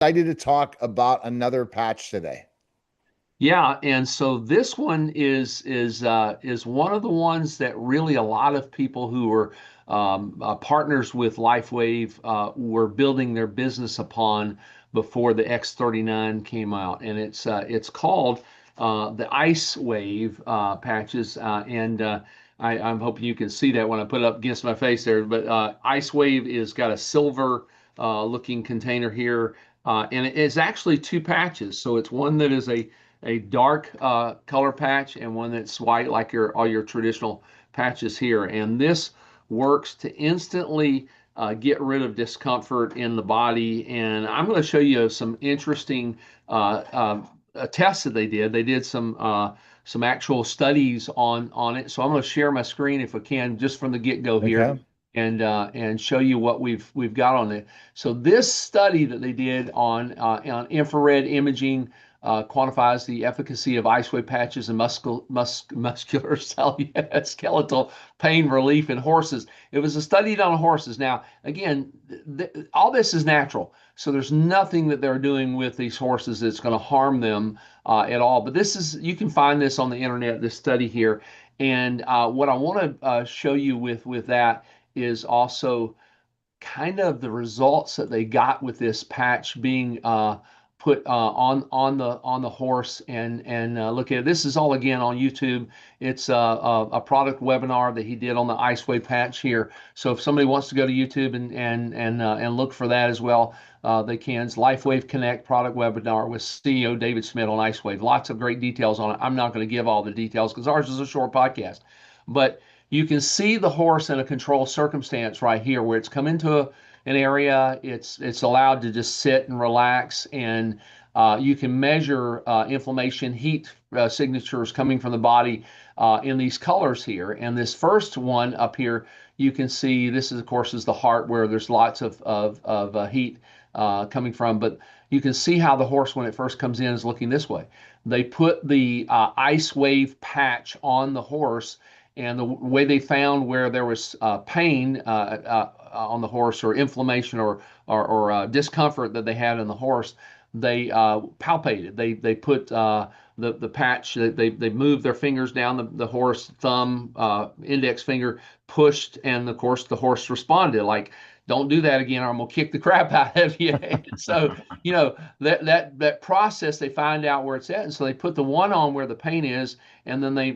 Excited to talk about another patch today. Yeah, and so this one is one of the ones that really a lot of people who were partners with LifeWave were building their business upon before the X39 came out, and it's called the Ice Wave patches, and I'm hoping you can see that when I put it up against my face there. But Ice Wave is got a silver looking container here, and it is actually two patches. So it's one that is a dark color patch and one that's white like all your traditional patches here. And this works to instantly get rid of discomfort in the body. And I'm going to show you some interesting tests that they did. They did some actual studies on it. So I'm going to share my screen if I can, just from the get-go here, Okay. and show you what we've got on it. So this study that they did on infrared imaging quantifies the efficacy of ice wave patches and muscular skeletal pain relief in horses. It was a study done on horses. Now, again, all this is natural. So there's nothing that they're doing with these horses that's going to harm them at all. But you can find this on the internet, this study here. And what I want to show you with that is also kind of the results that they got with this patch being put on the horse and look at it. This is all again on YouTube. It's a product webinar that he did on the Iceway patch here. So if somebody wants to go to YouTube and look for that as well, they can. It's LifeWave Connect product webinar with CEO David Smith on Icewave. Lots of great details on it. I'm not going to give all the details because ours is a short podcast, but you can see the horse in a controlled circumstance right here where it's come into an area, it's allowed to just sit and relax, and you can measure inflammation, heat signatures coming from the body in these colors here. And this first one up here, you can see this is, of course, is the heart where there's lots of heat coming from. But you can see how the horse, when it first comes in, is looking this way. They put the ice wave patch on the horse, and the way they found where there was pain on the horse, or inflammation, or discomfort that they had in the horse, they palpated. They put the patch. They moved their fingers down the horse, thumb, index finger, pushed, and of course the horse responded like, "Don't do that again, or I'm gonna kick the crap out of you." And so that process, they find out where it's at, and so they put the one on where the pain is, and then they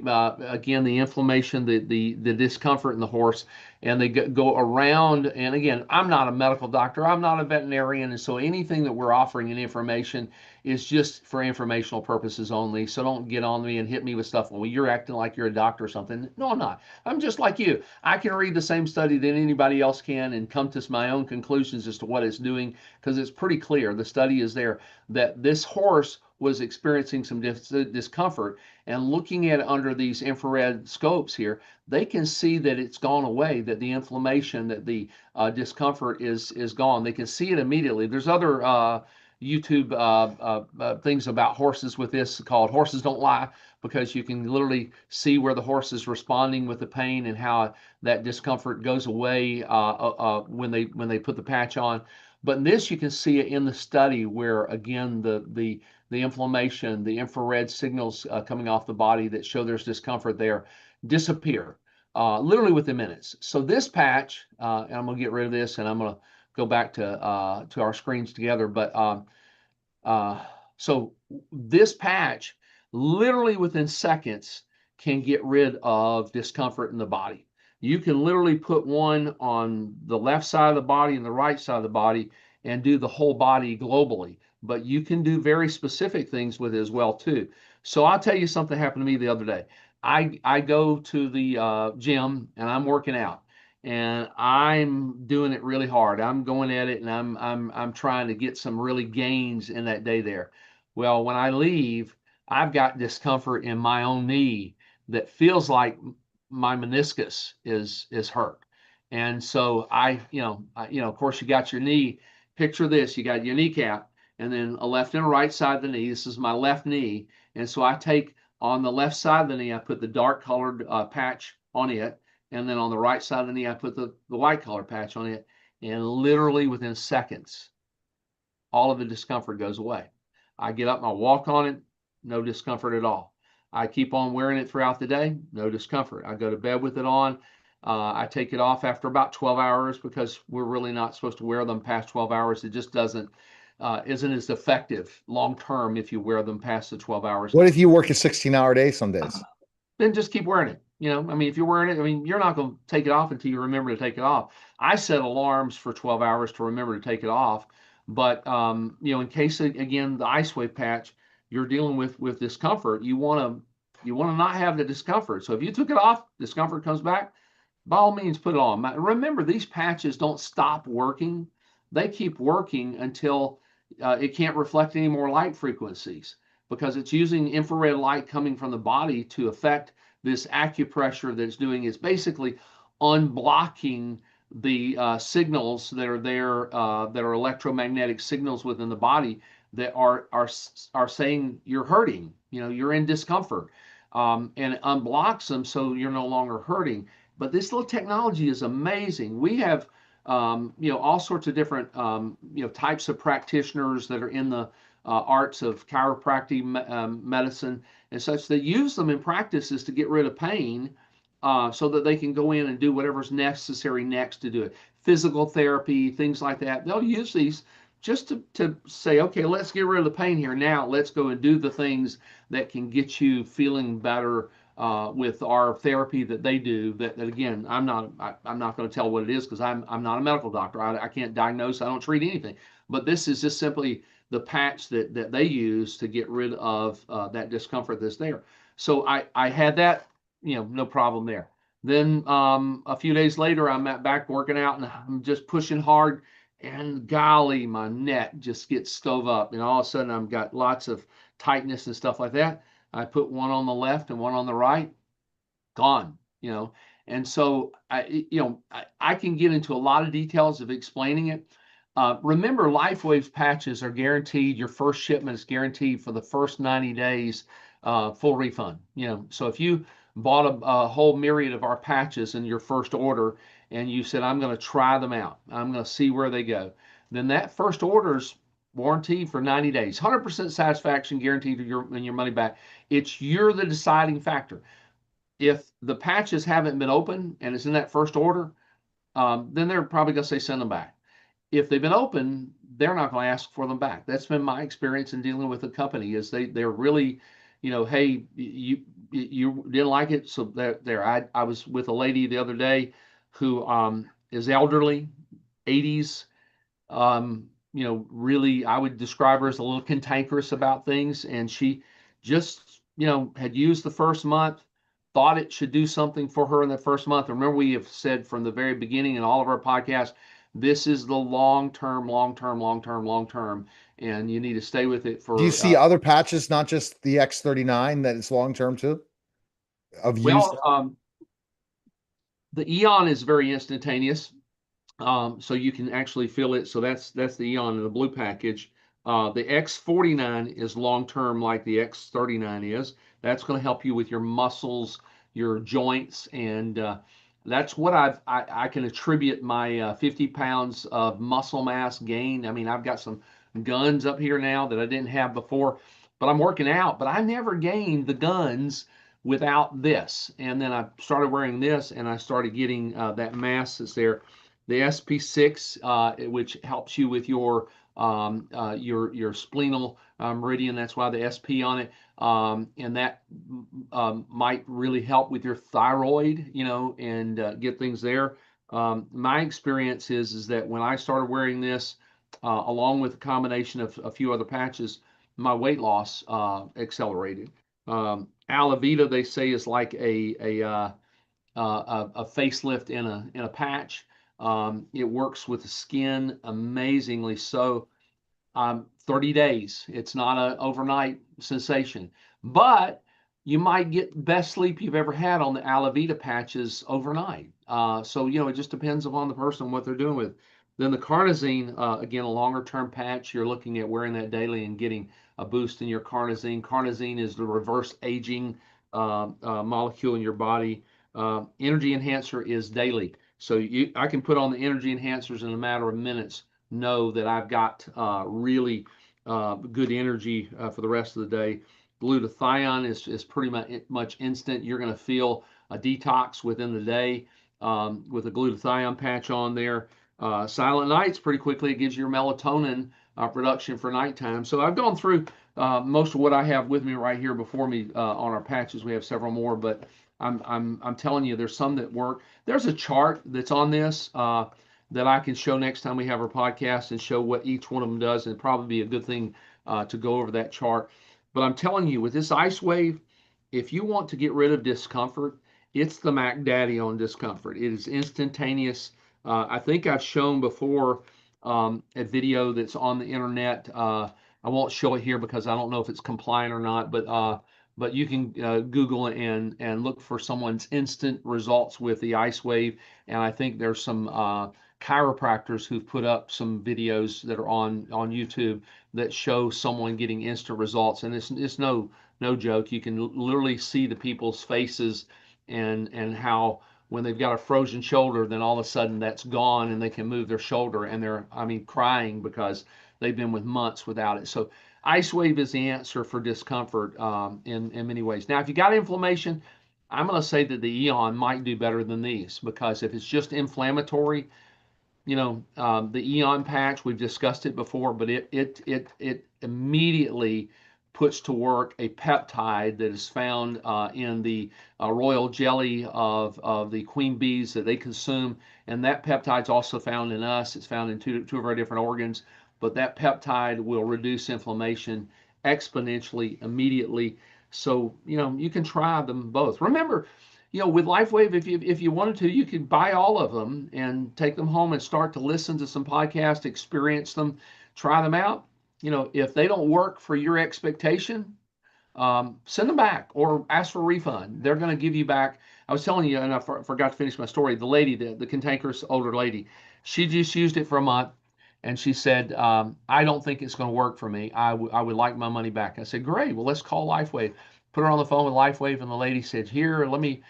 again, the inflammation, the discomfort in the horse, and they go around. And again, I'm not a medical doctor, I'm not a veterinarian, and so anything that we're offering in information is just for informational purposes only. So don't get on me and hit me with stuff, well, you're acting like you're a doctor or something. No, I'm not. I'm just like you. I can read the same study that anybody else can and come to my own conclusions as to what it's doing, because it's pretty clear. The study is there that this horse was experiencing some discomfort, and looking at it under these infrared scopes here, they can see that it's gone away, that the inflammation, that the discomfort is gone. They can see it immediately. There's other YouTube things about horses with this called Horses Don't Lie, because you can literally see where the horse is responding with the pain and how that discomfort goes away when they put the patch on. But in this, you can see it in the study where, again, the inflammation, the infrared signals coming off the body that show there's discomfort there, disappear literally within minutes. So this patch, and I'm going to get rid of this, and I'm going to go back to our screens together. But so this patch, literally within seconds, can get rid of discomfort in the body. You can literally put one on the left side of the body and the right side of the body and do the whole body globally. But you can do very specific things with it as well too. So I'll tell you something happened to me the other day. I go to the gym and I'm working out, and I'm doing it really hard. I'm going at it, and I'm trying to get some really gains in that day there. Well, when I leave, I've got discomfort in my own knee that feels like my meniscus is hurt. And so of course, you got your knee. Picture this: you got your kneecap, and then a left and a right side of the knee. This is my left knee, and so I take on the left side of the knee, I put the dark colored patch on it, and then on the right side of the knee, I put the white color patch on it. And literally within seconds, all of the discomfort goes away. I get up and I walk on it, no discomfort at all. I keep on wearing it throughout the day, no discomfort. I go to bed with it on. I take it off after about 12 hours because we're really not supposed to wear them past 12 hours. It just isn't as effective long term if you wear them past the 12 hours. What if you work a 16-hour day some days? Then just keep wearing it. I mean, if you're wearing it, I mean, you're not going to take it off until you remember to take it off. I set alarms for 12 hours to remember to take it off. But, in case, again, the ice wave patch, you're dealing with discomfort, you want to not have the discomfort. So if you took it off, discomfort comes back, by all means, put it on. Remember, these patches don't stop working. They keep working until it can't reflect any more light frequencies, because it's using infrared light coming from the body to affect this acupressure that it's doing. Is basically unblocking the signals that are there, that are electromagnetic signals within the body that are saying you're hurting, you're in discomfort, and it unblocks them so you're no longer hurting. But this little technology is amazing. We have all sorts of different types of practitioners that are in the arts of chiropractic medicine and such that use them in practices to get rid of pain, so that they can go in and do whatever's necessary next to do it. Physical therapy, things like that. They'll use these just to say, okay, let's get rid of the pain here. Now let's go and do the things that can get you feeling better, with our therapy that they do. That again, I'm not going to tell what it is because I'm not a medical doctor. I can't diagnose. I don't treat anything. But this is just simply the patch that they use to get rid of that discomfort that's there. So I had that, no problem there. Then a few days later, I'm back working out and I'm just pushing hard, and golly, my neck just gets stove up, and all of a sudden I've got lots of tightness and stuff like that. I put one on the left and one on the right, gone. And so I can get into a lot of details of explaining it. Remember, LifeWaves patches are guaranteed. Your first shipment is guaranteed for the first 90 days, full refund. So if you bought a whole myriad of our patches in your first order and you said, I'm going to try them out, I'm going to see where they go, then that first order's warranty for 90 days, 100% satisfaction guaranteed and your money back. You're the deciding factor. If the patches haven't been open and it's in that first order, then they're probably going to say send them back. If they've been open, they're not going to ask for them back. That's been my experience in dealing with the company. Is they're really, hey, you didn't like it, so there. I was with a lady the other day who is elderly, 80s. Really, I would describe her as a little cantankerous about things, and she just, had used the first month, thought it should do something for her in the first month. Remember, we have said from the very beginning in all of our podcasts, this is the long term, and you need to stay with it for. Do you see other patches, not just the X39, that it's long term too? Of use? The Eon is very instantaneous, so you can actually feel it. So that's the Eon in the blue package. The X49 is long term, like the X39 is. That's going to help you with your muscles, your joints, and that's what I can attribute my 50 pounds of muscle mass gain. I mean, I've got some guns up here now that I didn't have before, but I'm working out. But I never gained the guns without this. And then I started wearing this, and I started getting that mass that's there. The SP6, which helps you with your splenal meridian. That's why the SP on it, and that might really help with your thyroid, and get things there. My experience is that when I started wearing this, along with a combination of a few other patches, my weight loss accelerated. Alavita, they say, is like a facelift in a patch. It works with the skin amazingly so. 30 days. It's not an overnight sensation, but you might get the best sleep you've ever had on the Alavita patches overnight. So, it just depends upon the person, what they're doing with. Then the carnosine, again, a longer term patch, you're looking at wearing that daily and getting a boost in your carnosine. Carnosine is the reverse aging molecule in your body. Energy enhancer is daily. So I can put on the energy enhancers in a matter of minutes know that I've got really good energy for the rest of the day. Glutathione is pretty much instant. You're going to feel a detox within the day with a glutathione patch on there. Silent Nights, pretty quickly, it gives you your melatonin production for nighttime. So I've gone through most of what I have with me right here before me on our patches. We have several more, but I'm telling you, there's some that work. There's a chart that's on this that I can show next time we have our podcast and show what each one of them does, and it'd probably be a good thing to go over that chart. But I'm telling you, with this ice wave, if you want to get rid of discomfort, it's the Mac Daddy on discomfort. It is instantaneous. I think I've shown before a video that's on the internet. I won't show it here because I don't know if it's compliant or not, but you can Google and look for someone's instant results with the ice wave. And I think there's some chiropractors who've put up some videos that are on YouTube that show someone getting instant results, and it's no joke. You can literally see the people's faces and how when they've got a frozen shoulder, then all of a sudden that's gone and they can move their shoulder, and they're, I mean, crying because they've been with months without it. So ice wave is the answer for discomfort in many ways. Now, if you got inflammation, I'm going to say that the Eon might do better than these, because if it's just inflammatory, the Eon patch, we've discussed it before, but it immediately puts to work a peptide that is found in the royal jelly of the queen bees that they consume, and that peptide's also found in us. It's found in two of our different organs, but that peptide will reduce inflammation exponentially immediately. So you can try them both. Remember, with LifeWave, if you wanted to, you could buy all of them and take them home and start to listen to some podcasts, experience them, try them out. If they don't work for your expectation, send them back or ask for a refund. They're going to give you back. I was telling you, and I forgot to finish my story. The lady, the cantankerous older lady, she just used it for a month, and she said, I don't think it's going to work for me. I would like my money back. I said, great. Well, let's call LifeWave. Put her on the phone with LifeWave, and the lady said, here, let me.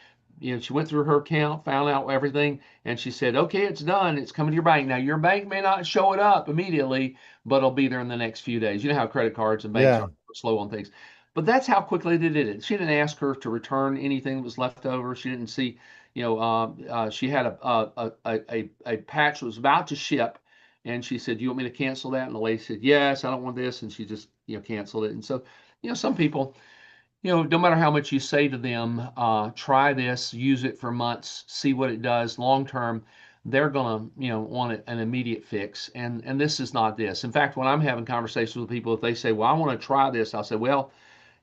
She went through her account, found out everything, and she said, okay, it's done. It's coming to your bank. Now, your bank may not show it up immediately, but it'll be there in the next few days. You know how credit cards and banks Yeah. are slow on things. But that's how quickly they did it. She didn't ask her to return anything that was left over. She didn't see, she had a patch that was about to ship, and she said, "Do you want me to cancel that?" And the lady said, "Yes, I don't want this," and she just canceled it. And so, some people, no matter how much you say to them, try this, use it for months, see what it does long term, they're gonna, want an immediate fix. And this is not this. In fact, when I'm having conversations with people, if they say, "Well, I want to try this," I'll say, "Well,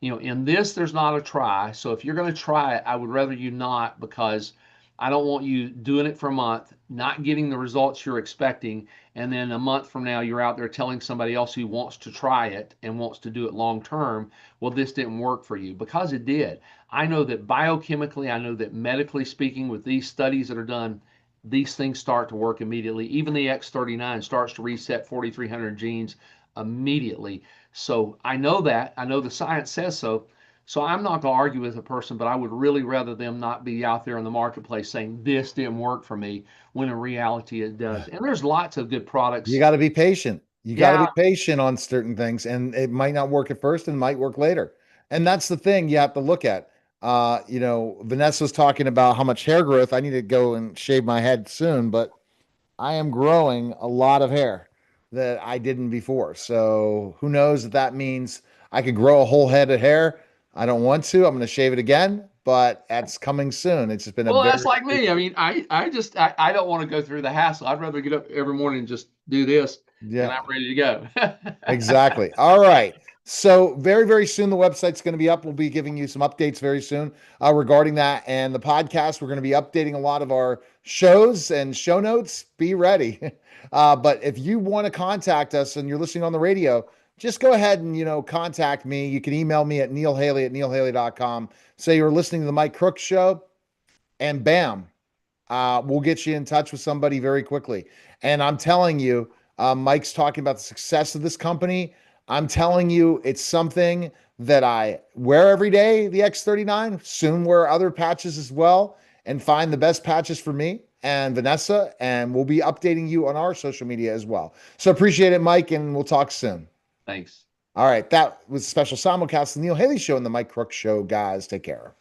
in this, there's not a try. So if you're going to try it, I would rather you not, because I don't want you doing it for a month, not getting the results you're expecting, and then a month from now you're out there telling somebody else who wants to try it and wants to do it long term, well, this didn't work for you," because it did. I know that biochemically, I know that medically speaking, with these studies that are done, these things start to work immediately. Even the X39 starts to reset 4,300 genes immediately. So I know that. I know the science says so. So I'm not going to argue with a person, but I would really rather them not be out there in the marketplace saying this didn't work for me, when in reality it does. And there's lots of good You products. got to be patient. You got to Yeah. be patient on certain things, and it might not work at first and might work later. And that's the thing you have to look at. Vanessa was talking about how much hair growth. I need to go and shave my head soon, but I am growing a lot of hair that I didn't before. So who knows if that means I could grow a whole head of hair. I don't want to. I'm going to shave it again, but that's coming soon. It's just been a Well, very, that's like me. I mean, I don't want to go through the hassle. I'd rather get up every morning and just do this, and I'm yeah. ready to go. Exactly. All right. So very, very soon the website's going to be up. We'll be giving you some updates very soon regarding that and the podcast. We're going to be updating a lot of our shows and show notes. Be ready. But if you want to contact us and you're listening on the radio, just go ahead and contact me. You can email me at neilhaley@neilhaley.com. Say you're listening to the Mike Crook Show, and bam, we'll get you in touch with somebody very quickly. And I'm telling you, Mike's talking about the success of this company. I'm telling you, it's something that I wear every day, the X39, soon wear other patches as well, and find the best patches for me. and Vanessa, and we'll be updating you on our social media as well. So appreciate it, Mike, and we'll talk soon. Thanks. All right, that was a special simulcast of the Neil Haley Show and the Mike Crook Show, guys. Take care.